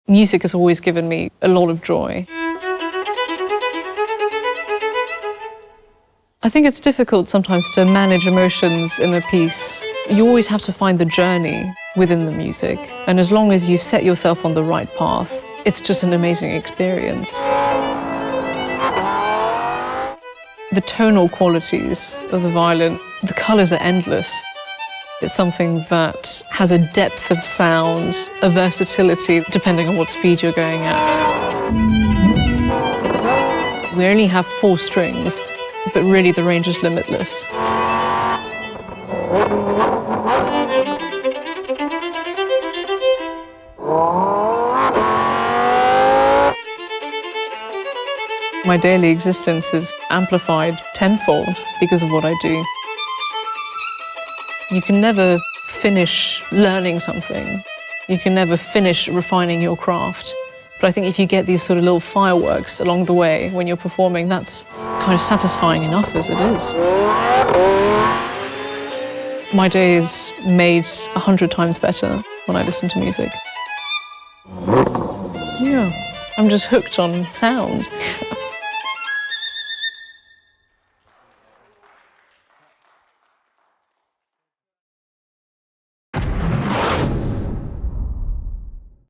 Music has always given me a lot of joy. I think it's difficult sometimes to manage emotions in a piece. You always have to find the journey within the music, and as long as you set yourself on the right path, it's just an amazing experience. The tonal qualities of the violin, the colours are endless. It's something that has a depth of sound, a versatility, depending on what speed you're going at. We only have 4 strings, but really the range is limitless. My daily existence is amplified tenfold because of what I do. You can never finish learning something. You can never finish refining your craft. But I think if you get these sort of little fireworks along the way when you're performing, that's kind of satisfying enough as it is. My day is made 100 times better when I listen to music. Yeah, I'm just hooked on sound.